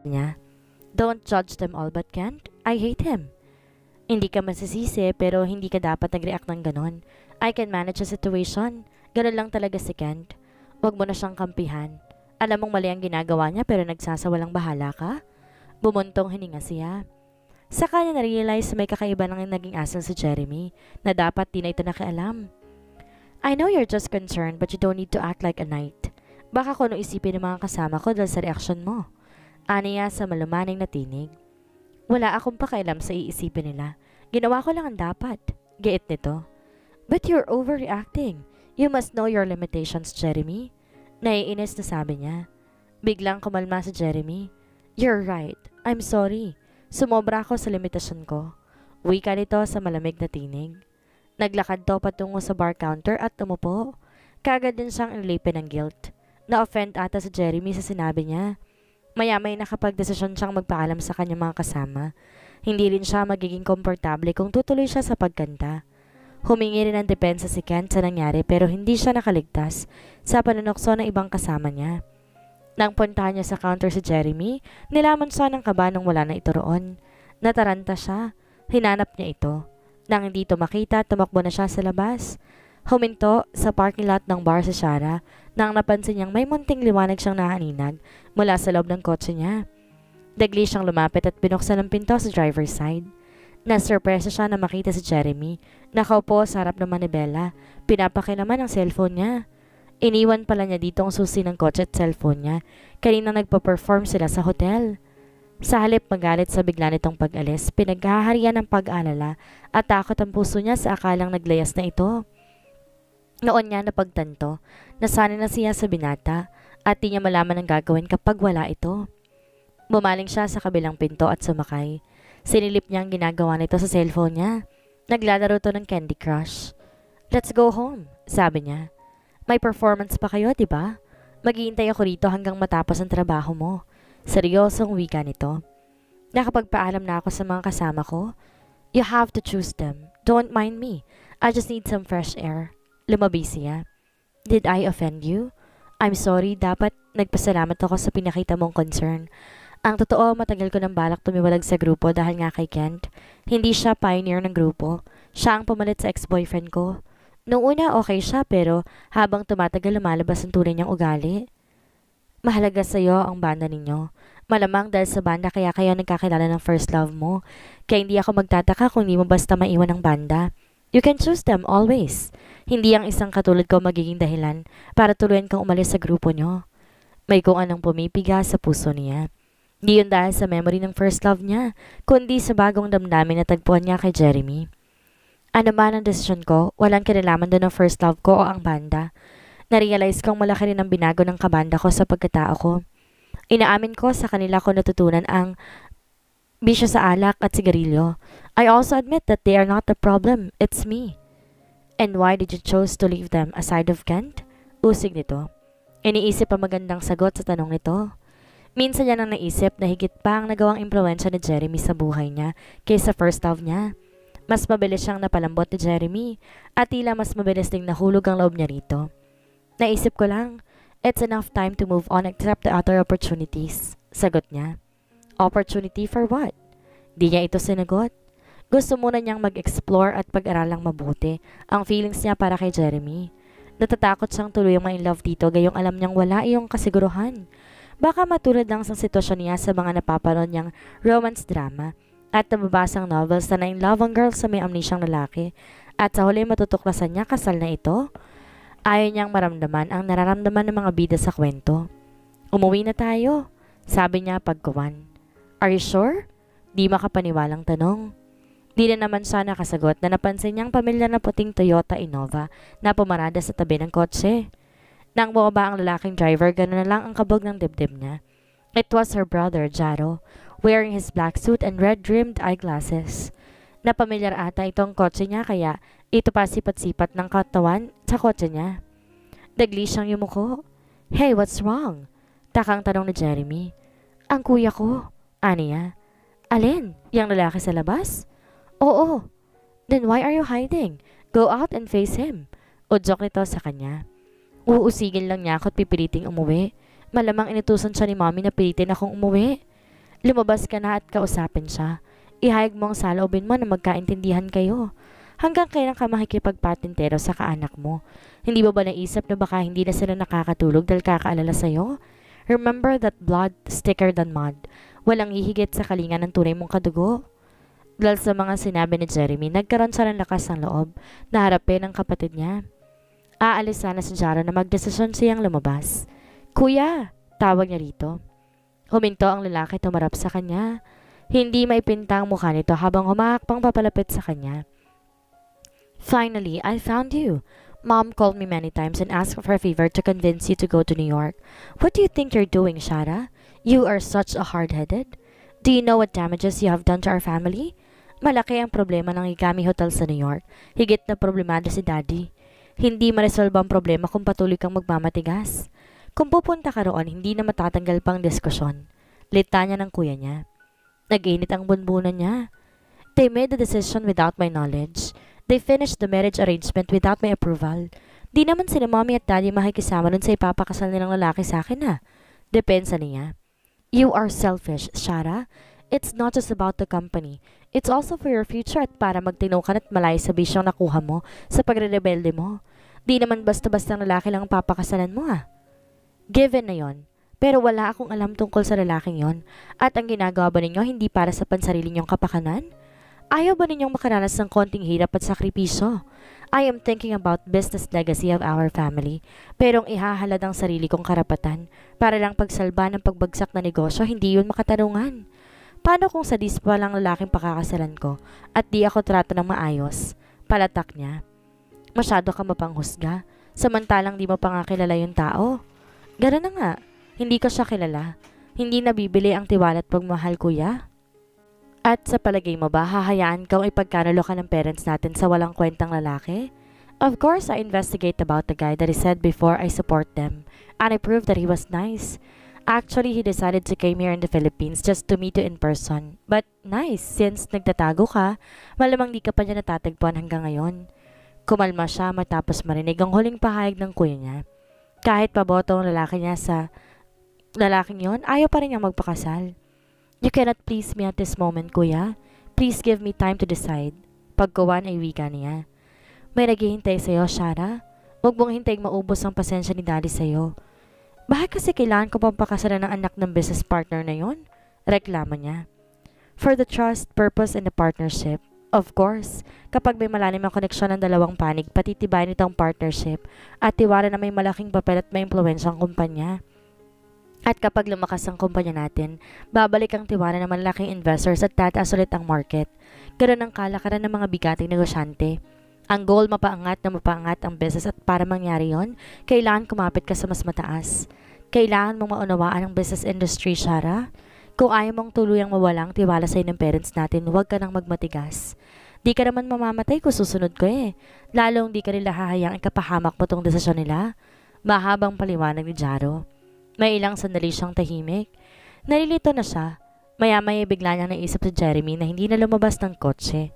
niya. Don't judge them all but Kent. I hate him. Hindi ka masisisi pero hindi ka dapat nag-react ng ganon. I can manage a situation. Ganon lang talaga si Kent. Huwag mo na siyang kampihan. Alam mong mali ang ginagawa niya pero nagsasawalang bahala ka? Bumuntong hininga siya. Sa kanya na-realize may kakaiba ng naging asal si Jeremy na dapat di na ito nakialam. I know you're just concerned but you don't need to act like a knight. Baka kung ano isipin ng mga kasama ko dahil sa reaksyon mo. Aniya sa malumaning na tinig. Wala akong pakialam sa iisipin nila. Ginawa ko lang ang dapat. Giit nito. But you're overreacting. You must know your limitations, Jeremy. Naiinis na sabi niya. Biglang kumalma si Jeremy. You're right. I'm sorry. Sumobra ako sa limitasyon ko. Wika nito sa malamig na tinig. Naglakad to patungo sa bar counter at tumupo. Kagad din siyang inilipin ng guilt. Na-offend ata si Jeremy sa sinabi niya. Maya-may nakapag-desisyon siyang magpaalam sa kanyang mga kasama. Hindi rin siya magiging komportable kung tutuloy siya sa pagkanta. Humingi rin ng depensa si Kent sa nangyari pero hindi siya nakaligtas sa panunokso ng ibang kasama niya. Nang puntahan niya sa counter si Jeremy, nilaman siya ng kaba nung wala na ito roon. Nataranta siya. Hinanap niya ito. Nang hindi ito makita, tumakbo na siya sa labas. Huminto sa parking lot ng bar si Shara nang napansin niyang may munting liwanag siyang nahaninag mula sa loob ng kotse niya. Dagli siyang lumapit at binuksan ang pinto sa driver's side. Nasurpresa siya na makita si Jeremy. Nakaupo sa harap ng manibela. Pinapakilaman ang cellphone niya. Iniwan pala niya dito ang susi ng kotse at cellphone niya. Kanina nagpa-perform sila sa hotel. Sa halip magalit sa bigla nitong pag-alis, pinaghaharian ng pag-alala at takot ang puso niya sa akalang naglayas na ito. Noon niya napagtanto, nasanay na siya sa binata at di niya malaman ang gagawin kapag wala ito. Bumaling siya sa kabilang pinto at sumakay. Sinilip niya ang ginagawa nito sa cellphone niya. Naglalaro to ng Candy Crush. Let's go home, sabi niya. May performance pa kayo, diba? Maghihintay ako rito hanggang matapos ang trabaho mo. Seryosong wika nito. Nakapagpaalam na ako sa mga kasama ko. You have to choose them. Don't mind me. I just need some fresh air. Lumabi siya. Did I offend you? I'm sorry, dapat nagpasalamat ako sa pinakita mong concern. Ang totoo, matagal ko ng balak tumiwalag sa grupo dahil nga kay Kent. Hindi siya pioneer ng grupo. Siya ang pumalit sa ex-boyfriend ko. Noong una okay siya pero habang tumatagal lumalabas ang tunay niyang ugali. Mahalaga sa iyo ang banda ninyo. Malamang dahil sa banda kaya kayo nagkakilala ng first love mo. Kaya hindi ako magtataka kung hindi mo basta maiwan ang banda. You can choose them always. Hindi ang isang katulad ko magiging dahilan para tuluyan kang umalis sa grupo nyo. May kung anong pumipiga sa puso niya. Di yun dahil sa memory ng first love niya, kundi sa bagong damdamin na tagpuan niya kay Jeremy. Ano man ang desisyon ko, walang kinalaman doon ng first love ko o ang banda. Narealize kong malaki rin ang binago ng kabanda ko sa pagkatao ko. Inaamin ko sa kanila ko natutunan ang bisyo sa alak at sigarilyo. I also admit that they are not the problem, it's me. And why did you choose to leave them aside of Kent? Usig nito. Iniisip ang magandang sagot sa tanong nito. Minsan niya nang naisip na higit pa ang nagawang impluensya ni Jeremy sa buhay niya kaysa first love niya. Mas mabilis siyang napalambot ni Jeremy at tila mas mabilis ding nahulog ang loob niya rito. Naisip ko lang, it's enough time to move on except the other opportunities. Sagot niya. Opportunity for what? Di niya ito sinagot. Gusto muna niyang mag-explore at pag-aralang mabuti ang feelings niya para kay Jeremy. Natatakot siyang tuluyang ma-in-love dito gayong alam niyang wala iyong kasiguruhan. Baka matulad lang sa sitwasyon niya sa mga napapanood niyang romance drama at nababasang novels na na-in-love ang girl sa may amnesyang lalaki at sa huli matutuklasan niya kasal na ito. Ayaw niyang maramdaman ang nararamdaman ng mga bida sa kwento. Umuwi na tayo, sabi niya pagkuwan. Are you sure? Di makapaniwalang tanong. Di na naman siya nakasagot na napansin niyang pamilyar na puting Toyota Innova na pumarada sa tabi ng kotse. Nang bumaba ang lalaking driver, gano'n na lang ang kabog ng dibdib niya. It was her brother, Jaro, wearing his black suit and red-rimmed eyeglasses. Napamilyar ata itong kotse niya kaya ito pa sipat-sipat ng katawan sa kotse niya. Dagli siyang yumuko. Hey, what's wrong? Takang tanong ni Jeremy. Ang kuya ko, aniya. Alin? Yang lalaki sa labas? Oo. Then why are you hiding? Go out and face him. Udyok nito sa kanya. Uusigin lang niya ako at pipiliting umuwi. Malamang inutusan siya ni mommy na pilitin akong umuwi. Lumabas ka na at kausapin siya. Ihayag mo ang saloobin mo na magkaintindihan kayo. Hanggang kailan ka makikipagpatintero sa kaanak mo? Hindi mo ba naisip na baka hindi na sila nakakatulog dahil kakaalala sa'yo? Remember that blood is thicker than mud. Walang hihigit sa kalinga ng tunay mong kadugo. Dahil sa mga sinabi ni Jeremy, nagkaroon siya ng lakas ng loob na harapin ang kapatid niya. Aalis sana si Jaro na magdesisyon siyang lumabas. Kuya! Tawag niya rito. Huminto ang lalaki tumarap sa kanya. Hindi maipinta ang mukha nito habang humahakbang papalapit sa kanya. Finally, I found you. Mom called me many times and asked for a favor to convince you to go to New York. What do you think you're doing, Shara? You are such a hard-headed. Do you know what damages you have done to our family? Malaki ang problema ng Igami Hotel sa New York. Higit na problemado si Daddy. Hindi maresolve ang problema kung patuloy kang magmamatigas. Kung pupunta ka roon, hindi na matatanggal pang diskusyon. Litanya ng kuya niya. Nag-init ang bunbunan niya. They made the decision without my knowledge. They finished the marriage arrangement without my approval. Di naman sila mommy at daddy makikisama nun sa ipapakasal nilang lalaki sa akin na. Depensa niya. You are selfish, Shara. It's not just about the company. It's also for your future at para magtino ka at malayo sa bisyong nakuha mo sa pagre-rebelde mo. Di naman basta-basta lalaki lang ang papakasalan mo ah. Given na yon. Pero wala akong alam tungkol sa lalaking yon. At ang ginagawa ba ninyo hindi para sa pansarili ninyong kapakanan? Ayaw ba ninyong makaranas ng konting hirap at sakripisyo? I am thinking about business legacy of our family. Pero ang ihahalad ang sarili kong karapatan para lang pagsalba ng pagbagsak na negosyo, hindi yun makatarungan. Paano kung sadis pa lang lalaking pakakasalan ko at di ako trato ng maayos? Palatak niya. Masyado ka mapanghusga, samantalang di mo pa nga kilala yung tao. Gano'n na nga, hindi ko siya kilala. Hindi nabibili ang tiwala at pagmahal, kuya. At sa palagay mo ba, hahayaan kang ipagkanalo ka ng parents natin sa walang kwentang lalaki? Of course, I investigate about the guy that he said before I support them. And I proved that he was nice. Actually, he decided to came here in the Philippines just to meet you in person. But nice, since nagtatago ka, malamang di ka pa niya natatagpuan hanggang ngayon. Kumalma siya matapos marinig ang huling pahayag ng kuya niya. Kahit paboto ang lalaki niya sa lalaking yon, ayaw pa rin niya magpakasal. You cannot please me at this moment, kuya. Please give me time to decide. Pagkuwan ay wika niya. May naghihintay sa'yo, Shara. Huwag mong hintayin maubos ang pasensya ni daddy sa'yo. Bakit kasi kailangan ko pang pakasalan ng anak ng business partner na yon? Reklamo niya. For the trust, purpose, and the partnership. Of course, kapag may malalim ang koneksyon ng dalawang panig, patitibayin itong partnership at tiwala na may malaking papel at may impluwensya ang kumpanya. At kapag lumakas ang kumpanya natin, babalik ang tiwala ng malaking investors at tataas ulit ang market. Ganoon ang kalakaran ng mga bigating negosyante. Ang goal, mapaangat na mapaangat ang business at para mangyari yon, kailangan kumapit ka sa mas mataas. Kailangan mong maunawaan ang business industry, Shara. Kung ayaw mong tuluyang mawalang tiwala sa'yo ng parents natin, huwag ka nang magmatigas. Di ka naman mamamatay kung susunod ko eh. Lalong di ka nila hahayang ikapahamak mo tong desisyon nila. Mahabang paliwanag ni Jaro. May ilang sandali siyang tahimik. Nalilito na siya. Maya-maya bigla niyang naisip si Jeremy na hindi na lumabas ng kotse.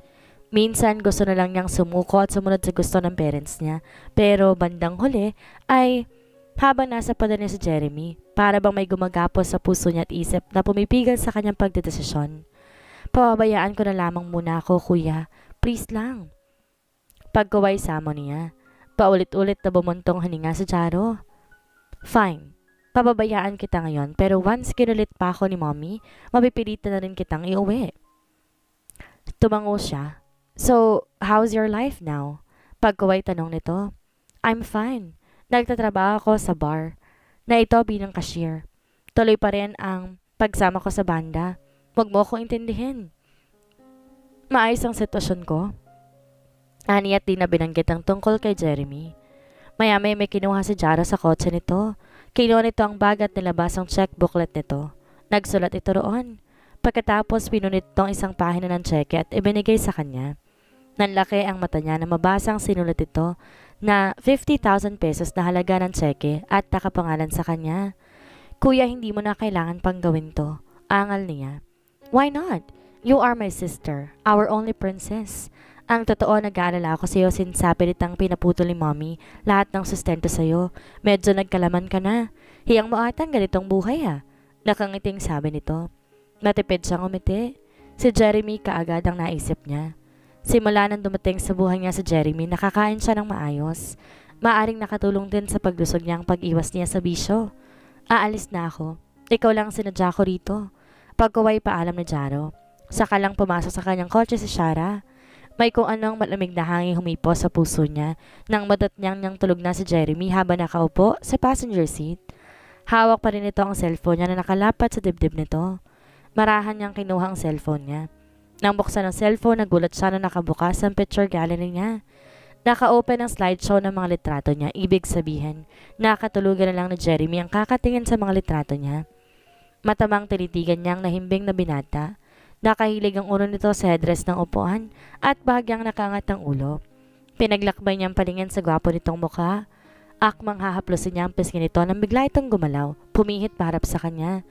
Minsan gusto na lang niyang sumuko at sumunod sa gusto ng parents niya. Pero bandang huli ay habang nasa pader niya si Jeremy, para bang may gumagapos sa puso niya at isip na pumipigil sa kanyang pagdedesisyon. Pababayaan ko na lamang muna ako, kuya. Please lang. Pagkaway samo niya. Paulit-ulit na bumuntong hininga si Jaro. Fine. Pababayaan kita ngayon, pero once kinulit pa ako ni mommy, mapipilitan na rin kitang iuwi. Tumango siya. So, how's your life now? Pagkaway tanong nito. I'm fine. Nagtatrabaho ako sa bar. Na ito bilang cashier. Tuloy pa rin ang pagsama ko sa banda. Huwag mo akong intindihin. Maayos ang sitwasyon ko. Ani at di na binanggit ang tungkol kay Jeremy. Maya-maya may kinuha si Jaro sa kotse nito. Kinuha nito ang bag at nilabas ang check booklet nito. Nagsulat ito roon. Pagkatapos pinunit itong isang pahina ng cheque at ibinigay sa kanya. Nanlaki ang mata niya na mabasa ang sinulat ito na 50,000 pesos na halaga ng cheque at nakapangalan sa kanya. Kuya, hindi mo na kailangan pang gawin to. Angal niya. Why not? You are my sister, our only princess. Ang totoo, nag-aalala ako sa iyo since sapilitang pinaputol ni mommy lahat ng sustento sa iyo. Medyo nagkalaman ka na. Hiyang mo atang ganitong buhay ah. Nakangiting sabi nito. Matipid siyang umiti. Si Jeremy kaagad ang naisip niya. Simula nang dumating sa buhay niya si Jeremy, nakakain siya ng maayos. Maaring nakatulong din sa paglusog niyang pag-iwas niya sa bisyo. Aalis na ako. Ikaw lang sinadya ko rito. Pagkaway paalam na Jaro. Saka lang pumasok sa kanyang kotse si Shara. May kung anong malamig na hangin humipo sa puso niya nang madat niyang tulog na si Jeremy habang nakaupo sa passenger seat. Hawak pa rin ito ang cellphone niya na nakalapat sa dibdib nito. Marahan niyang kinuha ang cellphone niya. Nang buksan ang cellphone, nagulat siya na nakabukas ang picture gallery niya. Naka-open ang slideshow ng mga litrato niya. Ibig sabihin, nakatulugan na lang ni Jeremy ang kakatingin sa mga litrato niya. Matamang tinitigan niyang nahimbing na binata. Nakahilig ang ulo nito sa headrest ng upuan at bahagyang nakaangat ang ulo. Pinaglakbay niyang palingin sa gwapo nitong mukha. Akmang hahaplusin niya ang pisngi nito nang bigla itong gumalaw, pumihit paharap sa kanya.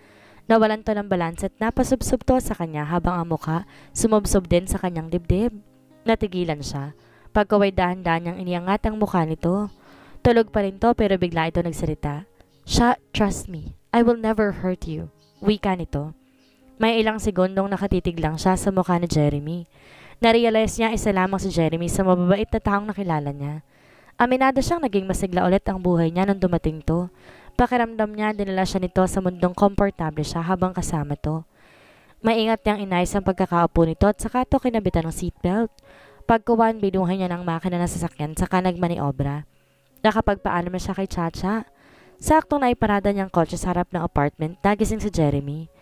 Nawalan to ng balanse at napasubsob to sa kanya habang ang mukha sumubsob din sa kanyang dibdib. Natigilan siya. Pagkaway dahan-dahan niyang iniangat ang mukha nito. Tulog pa rin to pero bigla ito nagsalita. Trust me, I will never hurt you. Wika nito. May ilang segundong nakatitig lang siya sa mukha ni Jeremy. Narealize niya isa lamang si Jeremy sa mababait na taong nakilala niya. Aminado siyang naging masigla ulit ang buhay niya nang dumating to. Pakiramdam niya dinala siya nito sa mundong komportable siya habang kasama to. Maingat niyang inayos ang pagkakaupo nito at saka to kinabitan ng seatbelt. Pagkuwan, binuhay niya ng makina ng sasakyan saka nagmaniobra. Nakapagpaalam na siya kay Chacha. Saktong naiparada niyang kotse sa harap ng apartment, nagising si Jeremy.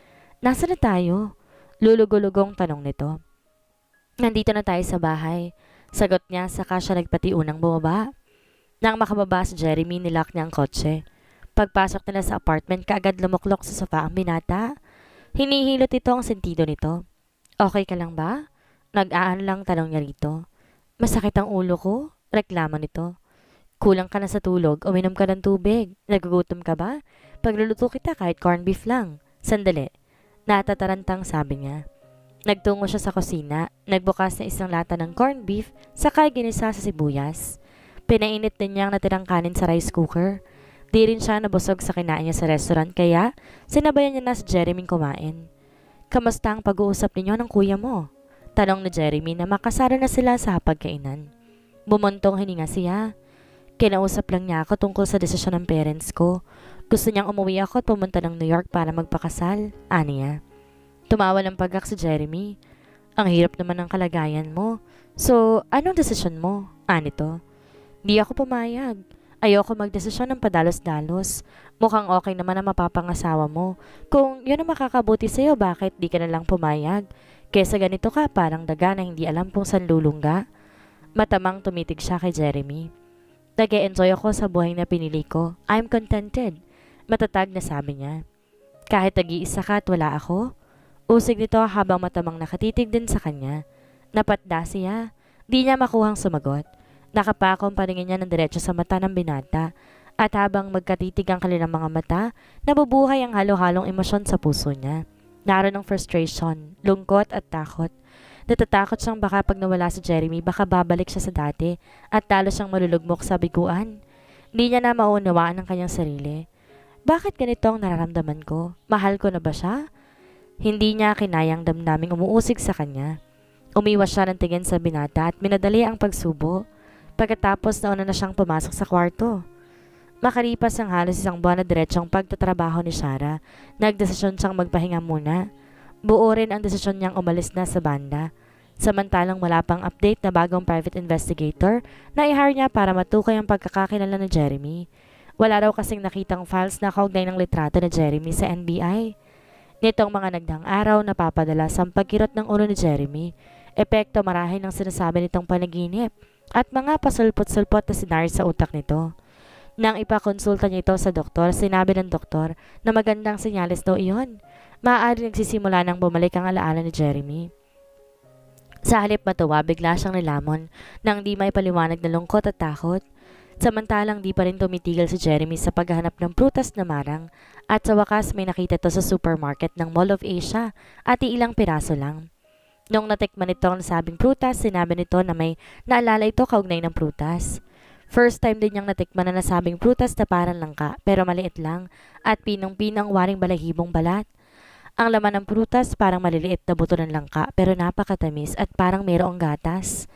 Nasaan na tayo? Lulugulugong tanong nito. Nandito na tayo sa bahay. Sagot niya saka siya nagpatiunang bumaba. Nang makababa si Jeremy, nilock niya ang kotse. Pagpasok nila sa apartment, kaagad lumuklok sa sofa ang binata. Hinihilot ito ang sentido nito. Okay ka lang ba? Nag-aano lang tanong niya rito. Masakit ang ulo ko? Reklamo nito. Kulang ka na sa tulog, uminom ka ng tubig. Nagugutom ka ba? Pagluluto kita kahit corned beef lang. Sandali. Natatarantang sabi niya. Nagtungo siya sa kusina, nagbukas na isang lata ng corned beef, saka ginisa sa sibuyas. Pinainit din niya ang natirang kanin sa rice cooker. Di rin siya nabusog sa kinain niya sa restaurant kaya sinabayan niya na si Jeremy kumain. Kamusta ang pag-uusap ninyo ng kuya mo? Tanong ni Jeremy na makasara na sila sa hapagkainan. Bumuntong hininga siya. Kinausap lang niya ako tungkol sa desisyon ng parents ko. Gusto niyang umuwi ako at pumunta ng New York para magpakasal, aniya. Tumawa ng pagak si Jeremy. Ang hirap naman ng kalagayan mo. So, anong desisyon mo? Anito. Di ako pumayag. Ayoko magdesisyon ng padalos-dalos. Mukhang okay naman ang mapapangasawa mo. Kung yun ang makakabuti sa'yo, bakit di ka na lang pumayag? Kesa ganito ka, parang daga na hindi alam kung saan lulungga. Matamang tumitig siya kay Jeremy. Nag-e-enjoy ako sa buhay na pinili ko. I'm contented. Matatag na sabi niya. Kahit nag-iisa ka at wala ako? Usig nito habang matamang nakatitig din sa kanya. Napatda siya. Di niya makuhang sumagot. Nakapakong paningin niya ng diretso sa mata ng binata. At habang magkatitig ang kanilang mga mata, nabubuhay ang halo-halong emosyon sa puso niya. Naroon ng frustration, lungkot at takot. Natatakot siyang baka pag nawala si Jeremy, baka babalik siya sa dati at talo siyang malulugmok sa biguan. Hindi niya na maunawaan ang kanyang sarili. Bakit ganito ang nararamdaman ko? Mahal ko na ba siya? Hindi niya kinayang damdaming umuusig sa kanya. Umiwas siya ng tingin sa binata at minadali ang pagsubo. Pagkatapos nauna na siyang pumasok sa kwarto. Makalipas ang halos isang buwan na diretsong pagtatrabaho ni Shara, nagdesisyon siyang magpahinga muna. Buo rin ang desisyon niyang umalis na sa banda. Samantalang wala pang update na bagong private investigator na i-hire niya para matukoy ang pagkakakilala ni Jeremy. Wala raw kasing nakitang files na kaugnay ng litrato ni Jeremy sa NBI. Nitong mga nagdaang araw napapadala sa pagkirot ng ulo ni Jeremy, epekto marahil ng sinasabi nitong panaginip at mga pasulpot-sulpot na senaryo sa utak nito. Nang ipakonsulta niya ito sa doktor, sinabi ng doktor na magandang senyales daw iyon. Maaari nagsisimula nang bumalik ang alaala ni Jeremy. Sa halip matuwa, bigla siyang nilamon nang di may paliwanag na lungkot at takot. Samantalang di pa rin tumitigil si Jeremy sa paghahanap ng prutas na marang at sa wakas may nakita ito sa supermarket ng Mall of Asia at ilang piraso lang. Nung natikman nito ang nasabing prutas, sinabi nito na may naalala ito kaugnay ng prutas. First time din niyang natikman na nasabing prutas na parang langka pero maliit lang at pinong-pinang waring balahibong balat. Ang laman ng prutas parang maliliit na buto ng langka pero napakatamis at parang mayroong gatas.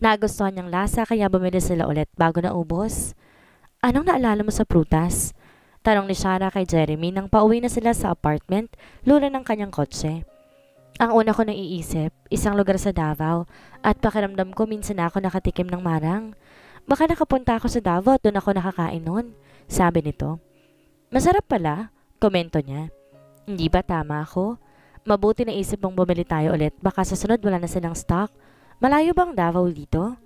Nagustuhan niyang lasa kaya bumili sila ulit bago naubos. Anong naalala mo sa prutas? Tanong ni Sarah kay Jeremy nang pauwi na sila sa apartment, lula ng kanyang kotse. Ang una ko naiisip, isang lugar sa Davao at pakiramdam ko minsan ako nakatikim ng marang. Baka nakapunta ako sa Davao at doon ako nakakain noon, sabi nito. Masarap pala, komento niya. Hindi ba tama ako? Mabuti na isip mong bumili tayo ulit, baka sa sunod wala na silang stock. Malayo bang Davao dito?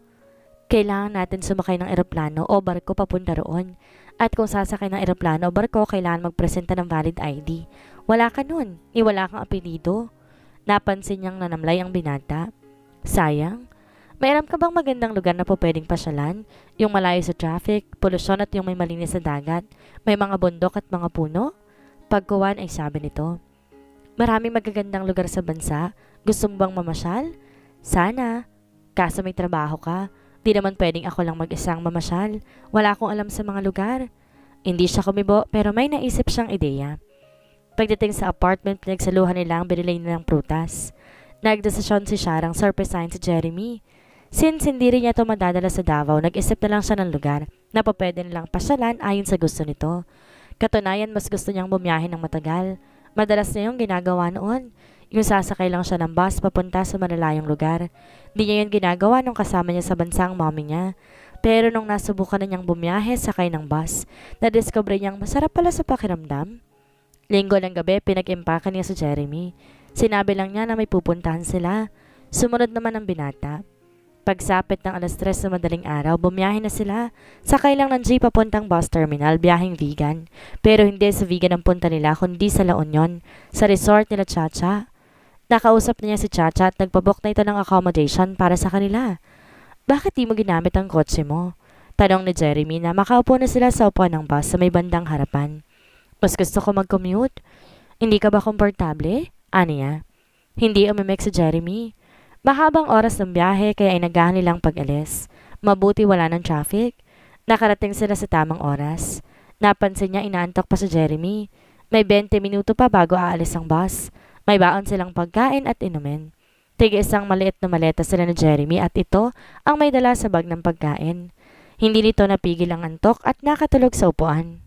Kailangan natin sumakay ng eroplano o barko papunta roon. At kung sasakay ng eroplano o barko, kailangan magpresenta ng valid ID. Wala ka nun, wala kang apelido. Napansin niyang nanamlay ang binata. Sayang. Mayroon ka bang magandang lugar na po pwedeng pasyalan? Yung malayo sa traffic, polusyon at yung may malinis na dagat? May mga bundok at mga puno? Pagkuwan ay sabi nito. Maraming magagandang lugar sa bansa. Gusto mo bang mamasyal? Sana. Kaso may trabaho ka. Di naman pwedeng ako lang mag-isang mamasyal. Wala akong alam sa mga lugar. Hindi siya kumibo pero may naisip siyang ideya. Pagdating sa apartment, pinagsaluhan nila ang binili nilang prutas. Nagdesisyon si Sharang surprisein si Jeremy. Since hindi rin niya ito madadala sa Davao, nag-isip na lang siya ng lugar na pwede nilang pasyalan ayon sa gusto nito. Katunayan, mas gusto niyang bumiyahe ng matagal. Madalas na yung ginagawa noon. Yung sasakay lang siya ng bus papunta sa malalayong lugar. Di niya yun ginagawa nung kasama niya sa bansang mommy niya. Pero nung nasubukan na niyang bumiyahe sakay ng bus, nadiscover niyang masarap pala sa pakiramdam. Linggo ng gabi, pinag-impakan niya si Jeremy. Sinabi lang niya na may pupuntahan sila. Sumunod naman ang binata. Pagsapit ng 3:00 sa madaling araw, bumiyahe na sila. Sakay lang ng jeep papuntang bus terminal, biyaheng vegan. Pero hindi sa vegan ang punta nila, kundi sa La Union, sa resort nila Chacha. Nakausap niya si Chacha at nagpabook na ito ng accommodation para sa kanila. Bakit di mo ginamit ang kotse mo? Tanong ni Jeremy na makaupo na sila sa upuan ng bus sa may bandang harapan. Mas gusto ko mag-commute. Hindi ka ba komportable? Ano niya? Hindi umimik si Jeremy. Mahabang oras ng biyahe kaya inagahan nilang pag-alis. Mabuti wala ng traffic. Nakarating sila sa tamang oras. Napansin niya inaantok pa si Jeremy. May 20 minuto pa bago aalis ang bus. May baon silang pagkain at inumin. Tig-isang maliit na maleta sila ni Jeremy at ito ang may dala sa bag ng pagkain. Hindi nito napigil ang antok at nakatulog sa upuan.